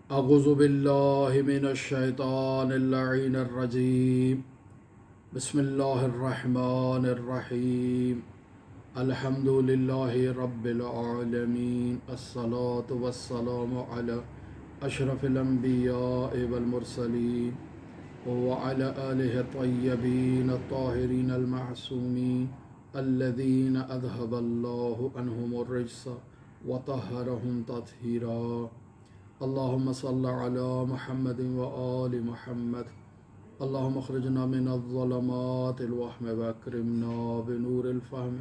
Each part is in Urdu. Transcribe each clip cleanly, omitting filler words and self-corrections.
اعوذ باللہ من الشیطان اللعین الرجیم بسم اللہ الرحمن الرحیم الحمد للہ رب العالمین الصلاة والسلام علی اشرف الانبیاء والمرسلین وعلى آلہ الطیبین الطاہرین المعصومین الذین اذهب اللہ عنہم الرجس وطہرہم تطہیرا اللہم صل علی محمد وآل محمد اللہم اخرجنا من الظلمات الوہم واکرمنا بنور الفہم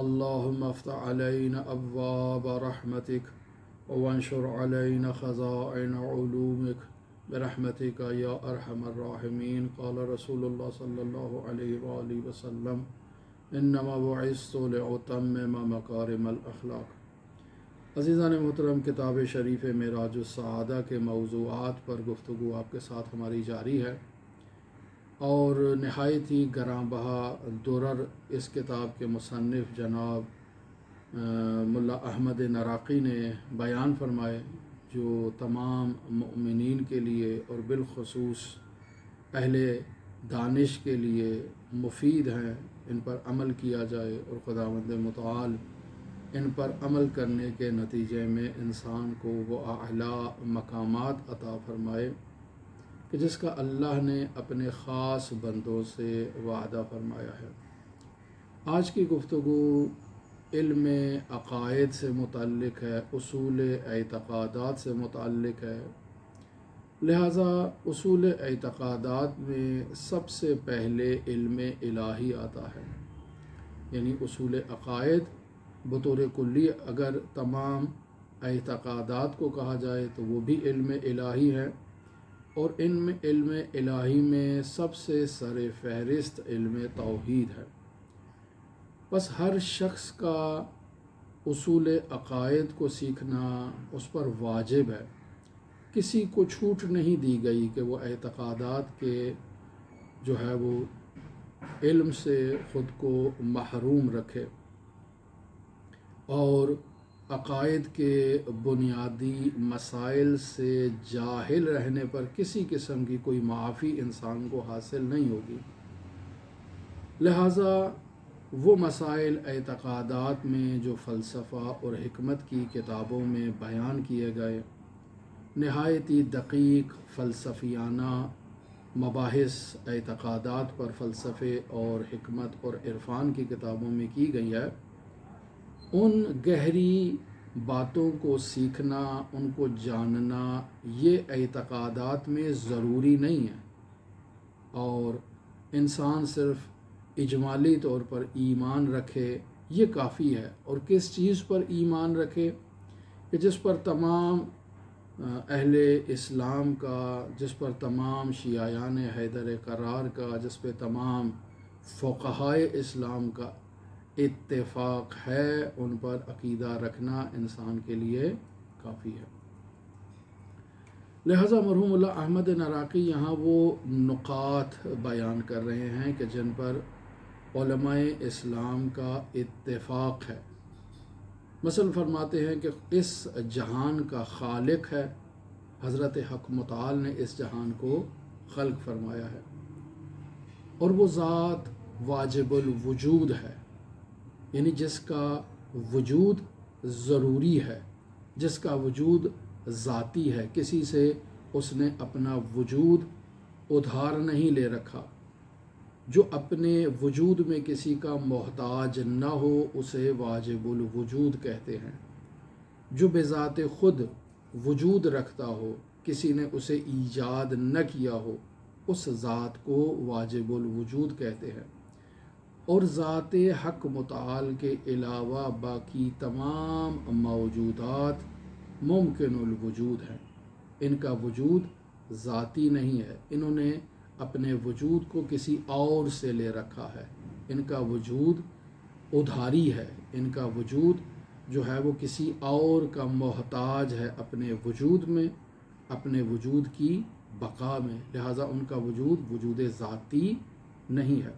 اللہم افتح علینا ابواب رحمتک وانشر علینا خزائن علومک برحمتک یا ارحم الراحمین قال رسول اللہ صلی اللہ علیہ وآلہ وسلم انما بعثت لأتمم مکارم الاخلاق۔ عزیزان محترم، کتاب شریف معراج السعادہ کے موضوعات پر گفتگو آپ کے ساتھ ہماری جاری ہے، اور نہایت ہی گراں بہا درر اس کتاب کے مصنف جناب ملا احمد نراقی نے بیان فرمائے، جو تمام مؤمنین کے لیے اور بالخصوص اہل دانش کے لیے مفید ہیں۔ ان پر عمل کیا جائے اور خداوند متعال ان پر عمل کرنے کے نتیجے میں انسان کو وہ اعلیٰ مقامات عطا فرمائے کہ جس کا اللہ نے اپنے خاص بندوں سے وعدہ فرمایا ہے۔ آج کی گفتگو علم عقائد سے متعلق ہے، اصول اعتقادات سے متعلق ہے، لہٰذا اصول اعتقادات میں سب سے پہلے علم الہی آتا ہے، یعنی اصول عقائد بطور کلی اگر تمام اعتقادات کو کہا جائے تو وہ بھی علم الہی ہے، اور علم الہی میں سب سے سر فہرست علم توحید ہے۔ بس ہر شخص کا اصول عقائد کو سیکھنا اس پر واجب ہے، کسی کو چھوٹ نہیں دی گئی کہ وہ اعتقادات کے جو ہے وہ علم سے خود کو محروم رکھے، اور عقائد کے بنیادی مسائل سے جاہل رہنے پر کسی قسم کی کوئی معافی انسان کو حاصل نہیں ہوگی۔ لہٰذا وہ مسائل اعتقادات میں جو فلسفہ اور حکمت کی کتابوں میں بیان کیے گئے، نہایت ہی دقیق فلسفیانہ مباحث اعتقادات پر فلسفے اور حکمت اور عرفان کی کتابوں میں کی گئی ہے، ان گہری باتوں کو سیکھنا، ان کو جاننا یہ اعتقادات میں ضروری نہیں ہے، اور انسان صرف اجمالی طور پر ایمان رکھے یہ کافی ہے۔ اور کس چیز پر ایمان رکھے کہ جس پر تمام اہل اسلام کا، جس پر تمام شیعیان حیدر قرار کا، جس پہ تمام فقہائے اسلام کا اتفاق ہے، ان پر عقیدہ رکھنا انسان کے لیے کافی ہے۔ لہٰذا مرحوم اللہ احمد نراقی یہاں وہ نقاط بیان کر رہے ہیں کہ جن پر علماء اسلام کا اتفاق ہے۔ مثلا فرماتے ہیں کہ اس جہان کا خالق ہے، حضرت حق متعال نے اس جہان کو خلق فرمایا ہے، اور وہ ذات واجب الوجود ہے، یعنی جس کا وجود ضروری ہے، جس کا وجود ذاتی ہے، کسی سے اس نے اپنا وجود ادھار نہیں لے رکھا۔ جو اپنے وجود میں کسی کا محتاج نہ ہو اسے واجب الوجود کہتے ہیں۔ جو بذات خود وجود رکھتا ہو، کسی نے اسے ایجاد نہ کیا ہو، اس ذات کو واجب الوجود کہتے ہیں۔ اور ذات حق متعال کے علاوہ باقی تمام موجودات ممکن الوجود ہیں، ان کا وجود ذاتی نہیں ہے، انہوں نے اپنے وجود کو کسی اور سے لے رکھا ہے، ان کا وجود ادھاری ہے، ان کا وجود جو ہے وہ کسی اور کا محتاج ہے اپنے وجود میں، اپنے وجود کی بقا میں، لہٰذا ان کا وجود وجود ذاتی نہیں ہے۔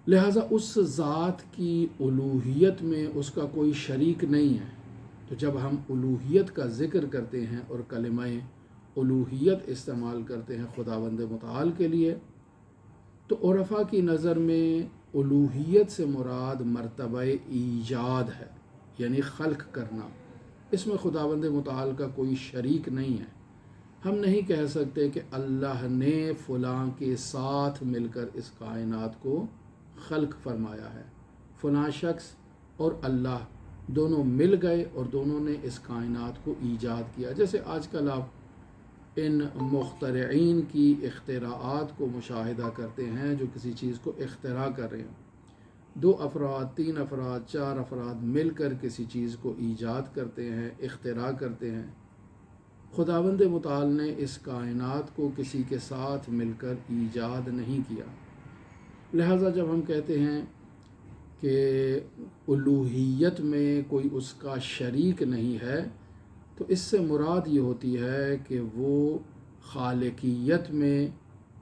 لہٰذا اس ذات کی الوہیت میں اس کا کوئی شریک نہیں ہے، تو جب ہم الوہیت کا ذکر کرتے ہیں اور کلمہ الوہیت استعمال کرتے ہیں خداوند متعال کے لیے، تو عرفاء کی نظر میں الوہیت سے مراد مرتبہ ایجاد ہے، یعنی خلق کرنا۔ اس میں خداوند متعال کا کوئی شریک نہیں ہے۔ ہم نہیں کہہ سکتے کہ اللہ نے فلاں کے ساتھ مل کر اس کائنات کو خلق فرمایا ہے۔ فلاں شخص اور اللہ دونوں مل گئے اور دونوں نے اس کائنات کو ایجاد کیا۔ جیسے آج کل آپ ان مخترعین کی اختراعات کو مشاہدہ کرتے ہیں جو کسی چیز کو اختراع کر رہے ہیں۔ 2 افراد، 3 افراد، 4 افراد مل کر کسی چیز کو ایجاد کرتے ہیں، اختراع کرتے ہیں۔ خداوند متعال نے اس کائنات کو کسی کے ساتھ مل کر ایجاد نہیں کیا۔ لہٰذا جب ہم کہتے ہیں کہ الوہیت میں کوئی اس کا شریک نہیں ہے، تو اس سے مراد یہ ہوتی ہے کہ وہ خالقیت میں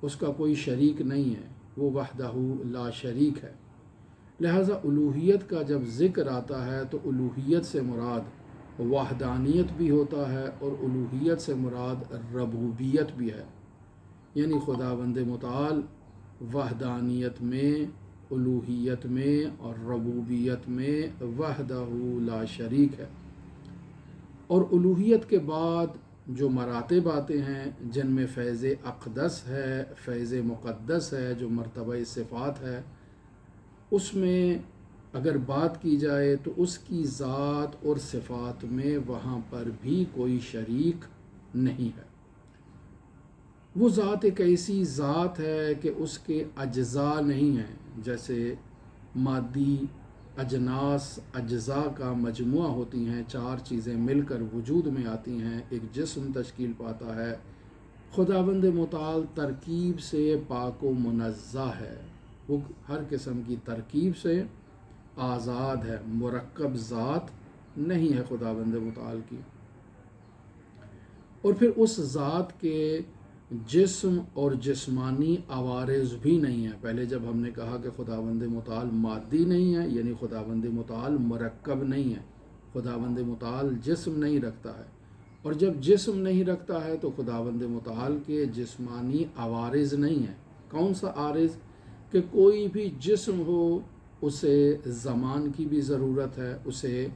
اس کا کوئی شریک نہیں ہے، وہ وحدہ لا شریک ہے۔ لہٰذا الوہیت کا جب ذکر آتا ہے تو الوہیت سے مراد وحدانیت بھی ہوتا ہے اور الوہیت سے مراد ربوبیت بھی ہے، یعنی خداوند متعال وحدانیت میں، الوہیت میں اور ربوبیت میں وحدہ لا شریک ہے۔ اور الوہیت کے بعد جو مراتب آتے ہیں جن میں فیض اقدس ہے، فیض مقدس ہے، جو مرتبہ صفات ہے، اس میں اگر بات کی جائے تو اس کی ذات اور صفات میں وہاں پر بھی کوئی شریک نہیں ہے۔ وہ ذات ایک ایسی ذات ہے کہ اس کے اجزاء نہیں ہیں، جیسے مادی اجناس اجزاء کا مجموعہ ہوتی ہیں، 4 چیزیں مل کر وجود میں آتی ہیں، ایک جسم تشکیل پاتا ہے۔ خداوند متعال ترکیب سے پاک و منزہ ہے، وہ ہر قسم کی ترکیب سے آزاد ہے، مرکب ذات نہیں ہے خداوند متعال کی۔ اور پھر اس ذات کے جسم اور جسمانی عوارض بھی نہیں ہیں۔ پہلے جب ہم نے کہا کہ خداوند متعال مادی نہیں ہے، یعنی خداوند متعال مرکب نہیں ہے، خداوند متعال جسم نہیں رکھتا ہے، اور جب جسم نہیں رکھتا ہے تو خداوند متعال کے جسمانی عوارض نہیں ہیں۔ کون سا عارض؟ کہ کوئی بھی جسم ہو اسے زمان کی بھی ضرورت ہے، اسے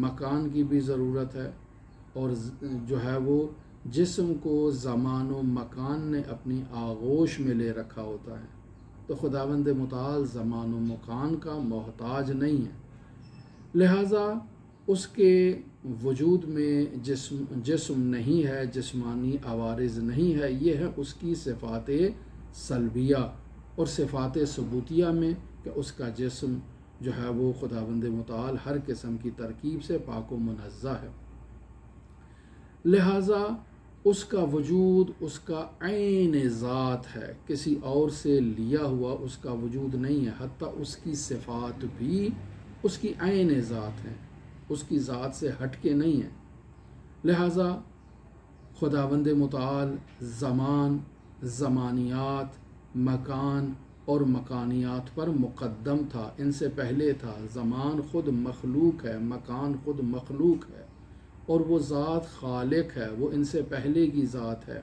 مکان کی بھی ضرورت ہے، اور جو ہے وہ جسم کو زمان و مکان نے اپنی آغوش میں لے رکھا ہوتا ہے۔ تو خداوند متعال زمان و مکان کا محتاج نہیں ہے، لہٰذا اس کے وجود میں جسم نہیں ہے، جسمانی عوارض نہیں ہے۔ یہ ہے اس کی صفات سلبیہ، اور صفات ثبوتیہ میں کہ اس کا جسم جو ہے وہ خداوند متعال ہر قسم کی ترکیب سے پاک و منزہ ہے۔ لہٰذا اس کا وجود اس کا عین ذات ہے، کسی اور سے لیا ہوا اس کا وجود نہیں ہے، حتیٰ اس کی صفات بھی اس کی عین ذات ہیں، اس کی ذات سے ہٹ کے نہیں ہیں۔ لہٰذا خداوند متعال زمان، زمانیات، مکان اور مکانیات پر مقدم تھا، ان سے پہلے تھا۔ زمان خود مخلوق ہے، مکان خود مخلوق ہے، اور وہ ذات خالق ہے، وہ ان سے پہلے کی ذات ہے،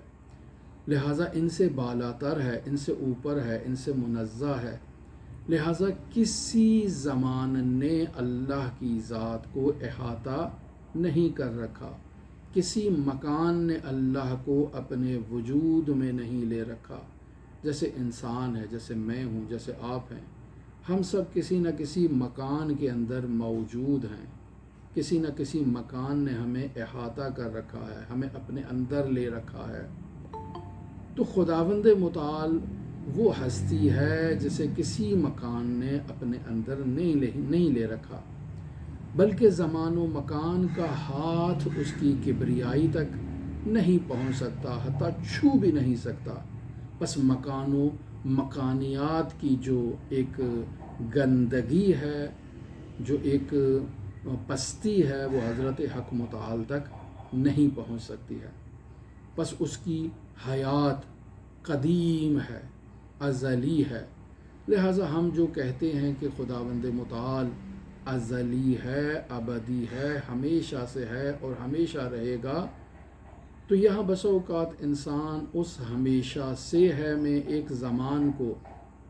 لہٰذا ان سے بالاتر ہے، ان سے اوپر ہے، ان سے منزہ ہے۔ لہٰذا کسی زمان نے اللہ کی ذات کو احاطہ نہیں کر رکھا، کسی مکان نے اللہ کو اپنے وجود میں نہیں لے رکھا۔ جیسے انسان ہے، جیسے میں ہوں، جیسے آپ ہیں، ہم سب کسی نہ کسی مکان کے اندر موجود ہیں، کسی نہ کسی مکان نے ہمیں احاطہ کر رکھا ہے، ہمیں اپنے اندر لے رکھا ہے۔ تو خداوند متعال وہ ہستی ہے جسے کسی مکان نے اپنے اندر نہیں لے رکھا، بلکہ زمان و مکان کا ہاتھ اس کی کبریائی تک نہیں پہنچ سکتا، حتیٰ چھو بھی نہیں سکتا۔ بس مکان و مکانیات کی جو ایک گندگی ہے، جو ایک پستی ہے، وہ حضرت حق متعال تک نہیں پہنچ سکتی ہے۔ بس اس کی حیات قدیم ہے، ازلی ہے۔ لہٰذا ہم جو کہتے ہیں کہ خداوند متعال ازلی ہے، ابدی ہے، ہمیشہ سے ہے اور ہمیشہ رہے گا، تو یہاں بسا اوقات انسان اس ہمیشہ سے ہے میں ایک زمان کو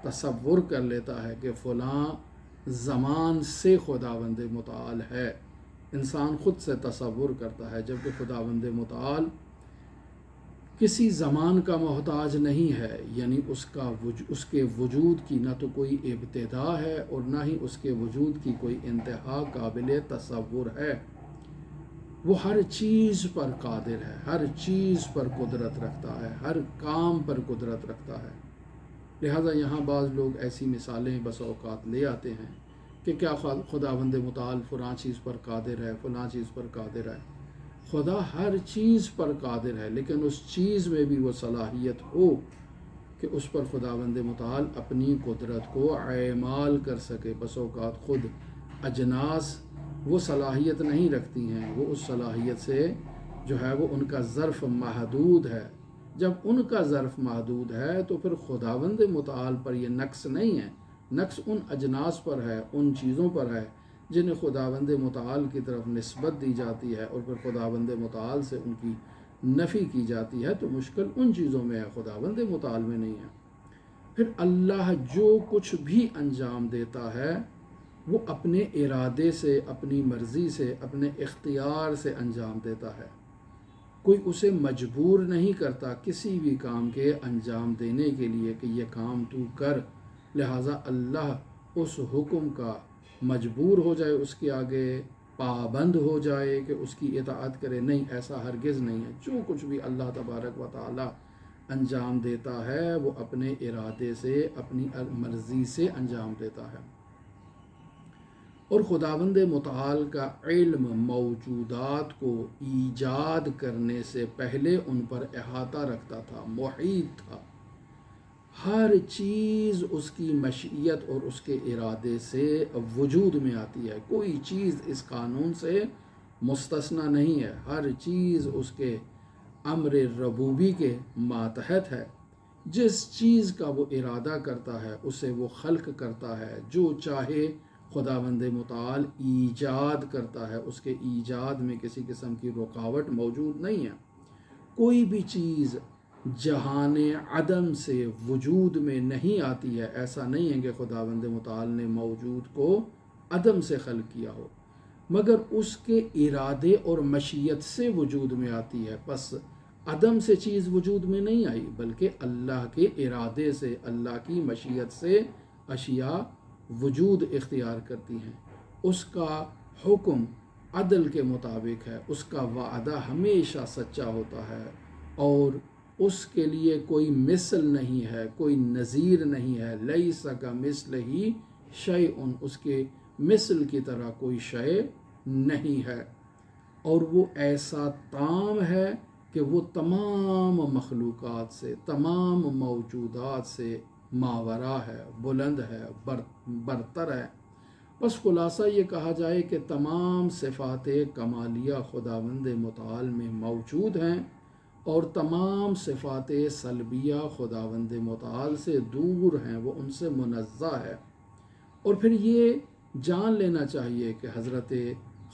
تصور کر لیتا ہے کہ فلاں زمان سے خداوند متعال ہے، انسان خود سے تصور کرتا ہے، جبکہ خداوند متعال کسی زمان کا محتاج نہیں ہے، یعنی اس کے وجود کی نہ تو کوئی ابتدا ہے اور نہ ہی اس کے وجود کی کوئی انتہا قابل تصور ہے۔ وہ ہر چیز پر قادر ہے، ہر چیز پر قدرت رکھتا ہے، ہر کام پر قدرت رکھتا ہے۔ لہٰذا یہاں بعض لوگ ایسی مثالیں بس اوقات لے آتے ہیں کہ کیا خداوند متعال فلاں چیز پر قادر ہے، فلاں چیز پر قادر ہے۔ خدا ہر چیز پر قادر ہے، لیکن اس چیز میں بھی وہ صلاحیت ہو کہ اس پر خداوند متعال اپنی قدرت کو اعمال کر سکے۔ بس اوقات خود اجناس وہ صلاحیت نہیں رکھتی ہیں، وہ اس صلاحیت سے جو ہے وہ ان کا ظرف محدود ہے۔ جب ان کا ظرف محدود ہے تو پھر خداوند متعال پر یہ نقص نہیں ہے، نقص ان اجناس پر ہے، ان چیزوں پر ہے جنہیں خداوند متعال کی طرف نسبت دی جاتی ہے اور پھر خداوند متعال سے ان کی نفی کی جاتی ہے، تو مشکل ان چیزوں میں ہے، خداوند متعال میں نہیں ہے۔ پھر اللہ جو کچھ بھی انجام دیتا ہے وہ اپنے ارادے سے، اپنی مرضی سے، اپنے اختیار سے انجام دیتا ہے۔ کوئی اسے مجبور نہیں کرتا کسی بھی کام کے انجام دینے کے لیے کہ یہ کام تو کر، لہٰذا اللہ اس حکم کا مجبور ہو جائے، اس کے آگے پابند ہو جائے کہ اس کی اطاعت کرے، نہیں، ایسا ہرگز نہیں ہے۔ جو کچھ بھی اللہ تبارک و تعالی انجام دیتا ہے وہ اپنے ارادے سے، اپنی مرضی سے انجام دیتا ہے۔ اور خداوند متعال کا علم موجودات کو ایجاد کرنے سے پہلے ان پر احاطہ رکھتا تھا، محیط تھا۔ ہر چیز اس کی مشیت اور اس کے ارادے سے وجود میں آتی ہے، کوئی چیز اس قانون سے مستثنی نہیں ہے، ہر چیز اس کے امر ربوبی کے ماتحت ہے۔ جس چیز کا وہ ارادہ کرتا ہے اسے وہ خلق کرتا ہے، جو چاہے خداوند متعال ایجاد کرتا ہے، اس کے ایجاد میں کسی قسم کی رکاوٹ موجود نہیں ہے۔ کوئی بھی چیز جہان عدم سے وجود میں نہیں آتی ہے، ایسا نہیں ہے کہ خداوند متعال نے موجود کو عدم سے خلق کیا ہو، مگر اس کے ارادے اور مشیت سے وجود میں آتی ہے۔ پس عدم سے چیز وجود میں نہیں آئی، بلکہ اللہ کے ارادے سے، اللہ کی مشیت سے اشیاء وجود اختیار کرتی ہیں۔ اس کا حکم عدل کے مطابق ہے، اس کا وعدہ ہمیشہ سچا ہوتا ہے، اور اس کے لیے کوئی مثل نہیں ہے، کوئی نظیر نہیں ہے۔ لیس کمثلہ شیء، اس کے مثل کی طرح کوئی شے نہیں ہے، اور وہ ایسا تام ہے کہ وہ تمام مخلوقات سے، تمام موجودات سے ماورا ہے، بلند ہے، برتر ہے۔ بس خلاصہ یہ کہا جائے کہ تمام صفات کمالیہ خداوند متعال میں موجود ہیں، اور تمام صفات سلبیہ خداوند متعال سے دور ہیں، وہ ان سے منزہ ہے۔ اور پھر یہ جان لینا چاہیے کہ حضرت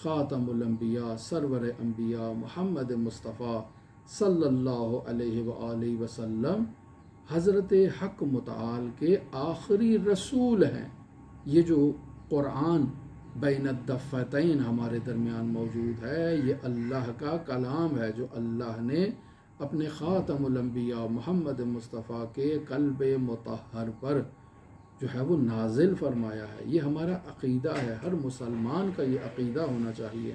خاتم الانبیاء، سرور انبیاء محمد مصطفیٰ صلی اللہ علیہ وآلہ وسلم حضرت حق متعال کے آخری رسول ہیں۔ یہ جو قرآن بین الدفتین ہمارے درمیان موجود ہے، یہ اللہ کا کلام ہے جو اللہ نے اپنے خاتم الانبیاء محمد مصطفیٰ کے قلب مطہر پر جو ہے وہ نازل فرمایا ہے۔ یہ ہمارا عقیدہ ہے، ہر مسلمان کا یہ عقیدہ ہونا چاہیے۔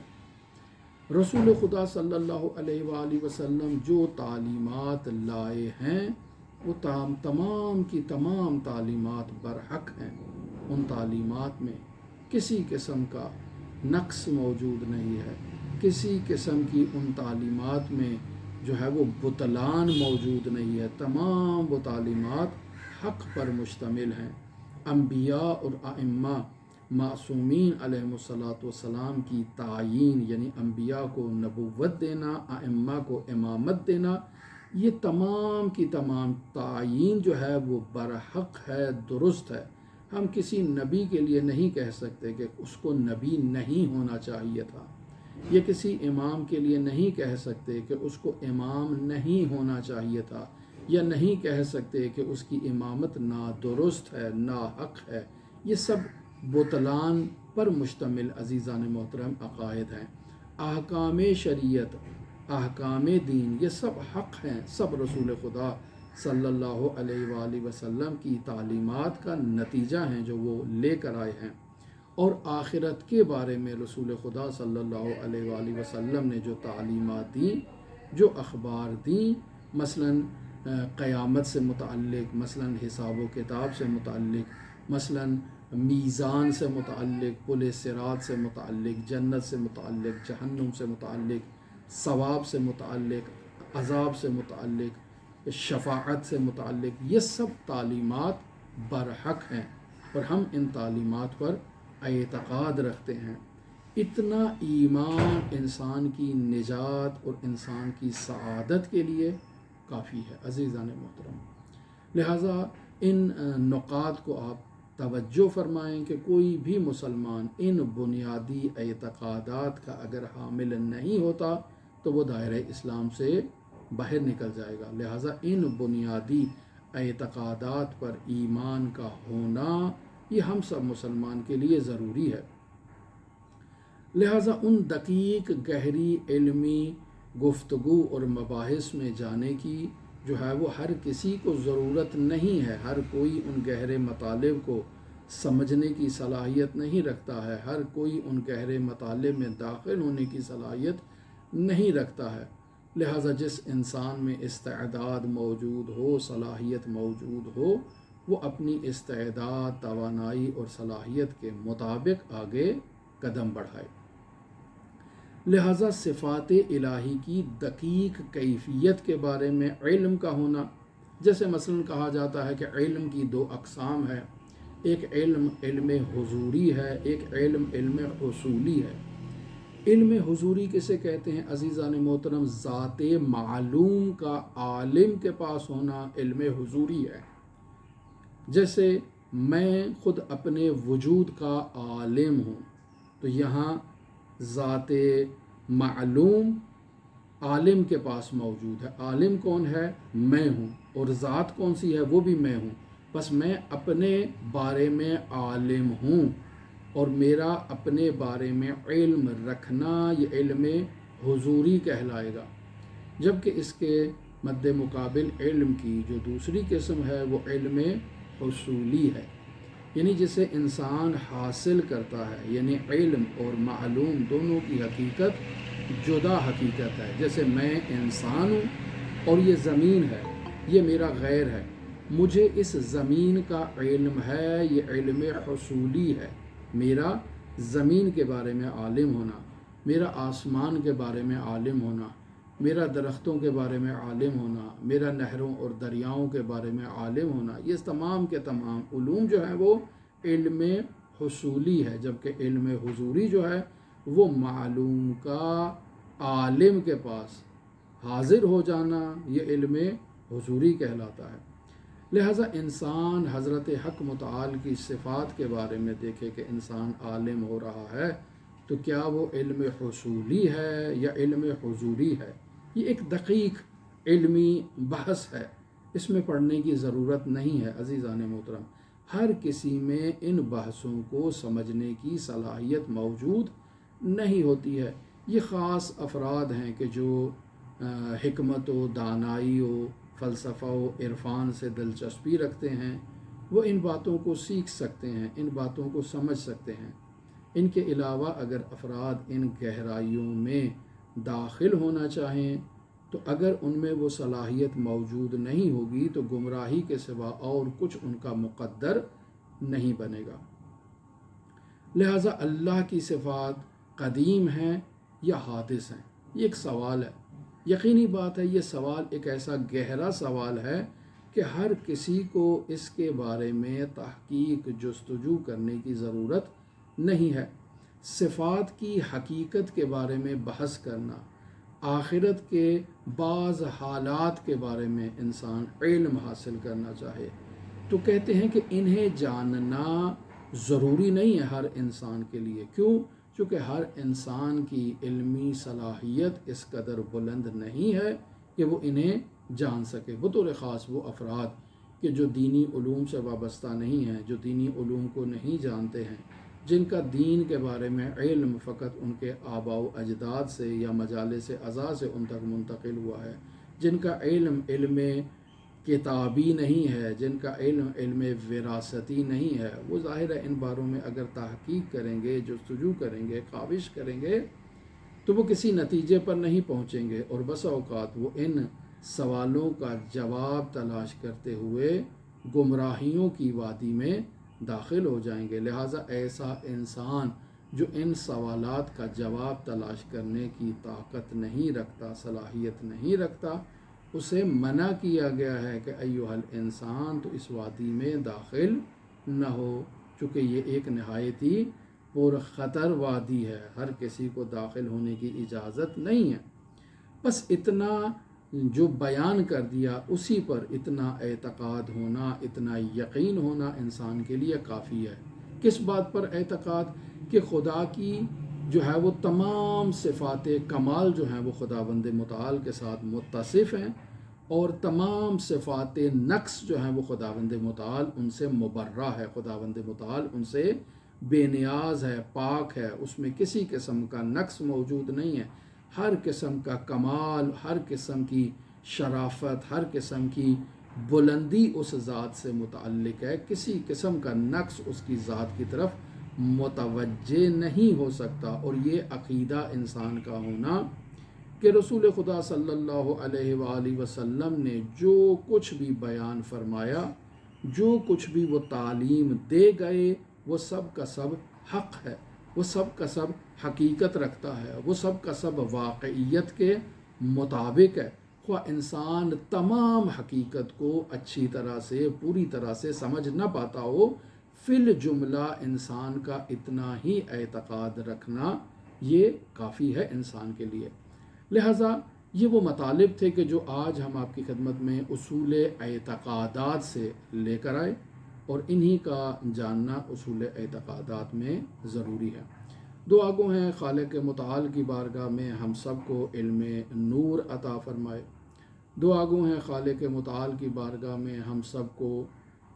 رسول خدا صلی اللہ علیہ وآلہ وسلم جو تعلیمات لائے ہیں وہ تمام کی تمام تعلیمات برحق ہیں، ان تعلیمات میں کسی قسم کا نقص موجود نہیں ہے، کسی قسم کی ان تعلیمات میں جو ہے وہ بطلان موجود نہیں ہے، تمام وہ تعلیمات حق پر مشتمل ہیں۔ انبیاء اور ائمہ معصومین علیہم الصلاۃ والسلام کی تعیین، یعنی انبیاء کو نبوت دینا، ائمہ کو امامت دینا، یہ تمام کی تمام تعیین جو ہے وہ برحق ہے، درست ہے۔ ہم کسی نبی کے لیے نہیں کہہ سکتے کہ اس کو نبی نہیں ہونا چاہیے تھا، یہ کسی امام کے لیے نہیں کہہ سکتے کہ اس کو امام نہیں ہونا چاہیے تھا، یا نہیں کہہ سکتے کہ اس کی امامت نادرست ہے، ناحق ہے۔ یہ سب بطلان پر مشتمل عزیزان محترم عقائد ہیں۔ احکام شریعت، احکام دین، یہ سب حق ہیں، سب رسول خدا صلی اللہ علیہ وآلہ وسلم کی تعلیمات کا نتیجہ ہیں جو وہ لے کر آئے ہیں۔ اور آخرت کے بارے میں رسول خدا صلی اللہ علیہ وآلہ وسلم نے جو تعلیمات دیں، جو اخبار دیں، مثلاً قیامت سے متعلق، مثلاً حساب و کتاب سے متعلق، مثلاً میزان سے متعلق، پل صراط سے متعلق، جنت سے متعلق، جہنم سے متعلق، ثواب سے متعلق، عذاب سے متعلق، شفاعت سے متعلق، یہ سب تعلیمات برحق ہیں اور ہم ان تعلیمات پر اعتقاد رکھتے ہیں۔ اتنا ایمان انسان کی نجات اور انسان کی سعادت کے لیے کافی ہے عزیزان محترم۔ لہٰذا ان نقاط کو آپ توجہ فرمائیں کہ کوئی بھی مسلمان ان بنیادی اعتقادات کا اگر حامل نہیں ہوتا تو وہ دائرہ اسلام سے باہر نکل جائے گا۔ لہٰذا ان بنیادی اعتقادات پر ایمان کا ہونا یہ ہم سب مسلمان کے لیے ضروری ہے۔ لہٰذا ان دقیق گہری علمی گفتگو اور مباحث میں جانے کی جو ہے وہ ہر کسی کو ضرورت نہیں ہے، ہر کوئی ان گہرے مطالب کو سمجھنے کی صلاحیت نہیں رکھتا ہے، ہر کوئی ان گہرے مطالب میں داخل ہونے کی صلاحیت نہیں رکھتا ہے۔ لہٰذا جس انسان میں استعداد موجود ہو، صلاحیت موجود ہو، وہ اپنی استعداد، توانائی اور صلاحیت کے مطابق آگے قدم بڑھائے۔ لہٰذا صفات الہی کی دقیق کیفیت کے بارے میں علم کا ہونا، جیسے مثلاً کہا جاتا ہے کہ علم کی دو اقسام ہے، ایک علم علم حضوری ہے، ایک علم علم حصولی ہے۔ علم حضوری کسے کہتے ہیں عزیزان محترم؟ ذات معلوم کا عالم کے پاس ہونا علم حضوری ہے۔ جیسے میں خود اپنے وجود کا عالم ہوں، تو یہاں ذات معلوم عالم کے پاس موجود ہے۔ عالم کون ہے؟ میں ہوں، اور ذات کون سی ہے؟ وہ بھی میں ہوں۔ بس میں اپنے بارے میں عالم ہوں، اور میرا اپنے بارے میں علم رکھنا یہ علم حضوری کہلائے گا۔ جبکہ اس کے مد مقابل علم کی جو دوسری قسم ہے وہ علم حصولی ہے، یعنی جسے انسان حاصل کرتا ہے، یعنی علم اور معلوم دونوں کی حقیقت جدا حقیقت ہے۔ جیسے میں انسان ہوں اور یہ زمین ہے، یہ میرا غیر ہے، مجھے اس زمین کا علم ہے، یہ علم حصولی ہے۔ میرا زمین کے بارے میں عالم ہونا، میرا آسمان کے بارے میں عالم ہونا، میرا درختوں کے بارے میں عالم ہونا، میرا نہروں اور دریاؤں کے بارے میں عالم ہونا، یہ تمام کے تمام علوم جو ہیں وہ علم حصولی ہے۔ جبکہ علم حضوری جو ہے وہ معلوم کا عالم کے پاس حاضر ہو جانا، یہ علم حضوری کہلاتا ہے۔ لہٰذا انسان حضرت حق متعال کی صفات کے بارے میں دیکھے کہ انسان عالم ہو رہا ہے، تو کیا وہ علم حصولی ہے یا علم حضوری ہے؟ یہ ایک دقیق علمی بحث ہے، اس میں پڑھنے کی ضرورت نہیں ہے عزیزان محترم۔ ہر کسی میں ان بحثوں کو سمجھنے کی صلاحیت موجود نہیں ہوتی ہے۔ یہ خاص افراد ہیں کہ جو حکمت و دانائی و فلسفہ و عرفان سے دلچسپی رکھتے ہیں، وہ ان باتوں کو سیکھ سکتے ہیں، ان باتوں کو سمجھ سکتے ہیں۔ ان کے علاوہ اگر افراد ان گہرائیوں میں داخل ہونا چاہیں تو اگر ان میں وہ صلاحیت موجود نہیں ہوگی تو گمراہی کے سوا اور کچھ ان کا مقدر نہیں بنے گا۔ لہٰذا اللہ کی صفات قدیم ہیں یا حادث ہیں؟ یہ ایک سوال ہے۔ یقینی بات ہے یہ سوال ایک ایسا گہرا سوال ہے کہ ہر کسی کو اس کے بارے میں تحقیق جستجو کرنے کی ضرورت نہیں ہے۔ صفات کی حقیقت کے بارے میں بحث کرنا، آخرت کے بعض حالات کے بارے میں انسان علم حاصل کرنا چاہے تو کہتے ہیں کہ انہیں جاننا ضروری نہیں ہے ہر انسان کے لیے. کیوں؟ چونکہ ہر انسان کی علمی صلاحیت اس قدر بلند نہیں ہے کہ وہ انہیں جان سکے. بطور خاص وہ افراد کہ جو دینی علوم سے وابستہ نہیں ہیں، جو دینی علوم کو نہیں جانتے ہیں، جن کا دین کے بارے میں علم فقط ان کے آباء و اجداد سے یا مجالس اعضاء سے ان تک منتقل ہوا ہے، جن کا علم کتابی نہیں ہے، جن کا علم وراثتی نہیں ہے، وہ ظاہر ہے ان باروں میں اگر تحقیق کریں گے، جستجو کریں گے، کاوش کریں گے تو وہ کسی نتیجے پر نہیں پہنچیں گے، اور بسا اوقات وہ ان سوالوں کا جواب تلاش کرتے ہوئے گمراہیوں کی وادی میں داخل ہو جائیں گے. لہٰذا ایسا انسان جو ان سوالات کا جواب تلاش کرنے کی طاقت نہیں رکھتا، صلاحیت نہیں رکھتا، اسے منع کیا گیا ہے کہ ایھا الانسان تو اس وادی میں داخل نہ ہو، چونکہ یہ ایک نہایت ہی پرخطر وادی ہے، ہر کسی کو داخل ہونے کی اجازت نہیں ہے. بس اتنا جو بیان کر دیا اسی پر اتنا اعتقاد ہونا، اتنا یقین ہونا انسان کے لیے کافی ہے. کس بات پر اعتقاد؟ کہ خدا کی جو ہے وہ تمام صفات کمال جو ہیں وہ خداوند متعال کے ساتھ متصف ہیں، اور تمام صفات نقص جو ہیں وہ خداوند متعال ان سے مبرہ ہے. خداوند متعال ان سے بے نیاز ہے، پاک ہے، اس میں کسی قسم کا نقص موجود نہیں ہے. ہر قسم کا کمال، ہر قسم کی شرافت، ہر قسم کی بلندی اس ذات سے متعلق ہے. کسی قسم کا نقص اس کی ذات کی طرف متوجہ نہیں ہو سکتا. اور یہ عقیدہ انسان کا ہونا کہ رسول خدا صلی اللہ علیہ وآلہ وسلم نے جو کچھ بھی بیان فرمایا، جو کچھ بھی وہ تعلیم دے گئے، وہ سب کا سب حق ہے، وہ سب کا سب حقیقت رکھتا ہے، وہ سب کا سب واقعیت کے مطابق ہے. خواہ انسان تمام حقیقت کو اچھی طرح سے، پوری طرح سے سمجھ نہ پاتا ہو، فی الجملہ انسان کا اتنا ہی اعتقاد رکھنا یہ کافی ہے انسان کے لیے. لہٰذا یہ وہ مطالب تھے کہ جو آج ہم آپ کی خدمت میں اصول اعتقادات سے لے کر آئے، اور انہی کا جاننا اصول اعتقادات میں ضروری ہے. دعا گو ہیں خالق متعال کی بارگاہ میں ہم سب کو علم نور عطا فرمائے. دعا گو ہیں خالق متعال کی بارگاہ میں ہم سب کو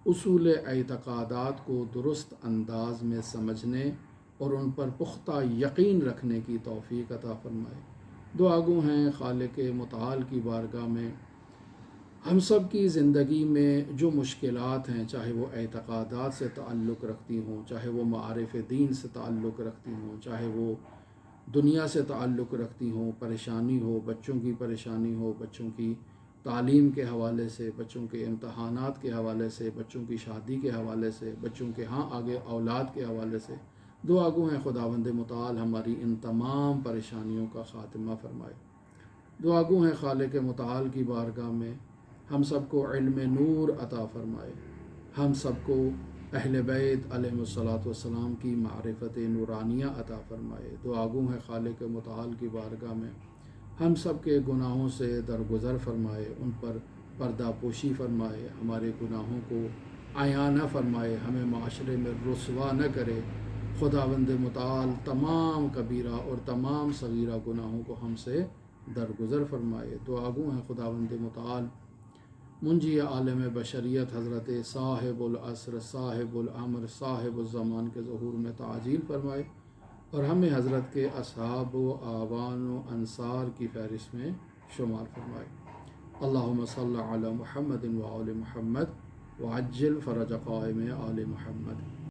اصول اعتقادات کو درست انداز میں سمجھنے اور ان پر پختہ یقین رکھنے کی توفیق عطا فرمائے. دعا گو ہیں خالق متعال کی بارگاہ میں ہم سب کی زندگی میں جو مشکلات ہیں، چاہے وہ اعتقادات سے تعلق رکھتی ہوں، چاہے وہ معارف دین سے تعلق رکھتی ہوں، چاہے وہ دنیا سے تعلق رکھتی ہوں، پریشانی ہو، بچوں کی پریشانی ہو، بچوں کی تعلیم کے حوالے سے، بچوں کے امتحانات کے حوالے سے، بچوں کی شادی کے حوالے سے، بچوں کے آگے اولاد کے حوالے سے، دعا گو ہیں خداوند متعال ہماری ان تمام پریشانیوں کا خاتمہ فرمائے. دعا گو ہیں خالق متعال کی بارگاہ میں ہم سب کو علم نور عطا فرمائے، ہم سب کو اہل بیت علیہ الصلاۃ والسلام کی معرفت نورانیہ عطا فرمائے. دعا گو ہیں خالق متعال کی بارگاہ میں ہم سب کے گناہوں سے درگزر فرمائے، ان پر پردہ پوشی فرمائے، ہمارے گناہوں کو عیاں نہ فرمائے، ہمیں معاشرے میں رسوا نہ کرے. خداوند متعال تمام کبیرہ اور تمام صغیرہ گناہوں کو ہم سے درگزر فرمائے. دعا گو ہیں خداوند متعال منجی عالم بشریت حضرت صاحب العصر، صاحب الامر، صاحب الزمان کے ظہور میں تعجیل فرمائے، اور ہمیں حضرت کے اصحاب و آوان و انصار کی فہرست میں شمار فرمائے. اللہم صلی علی محمد و آل محمد وعجل فرج قائم آل محمد.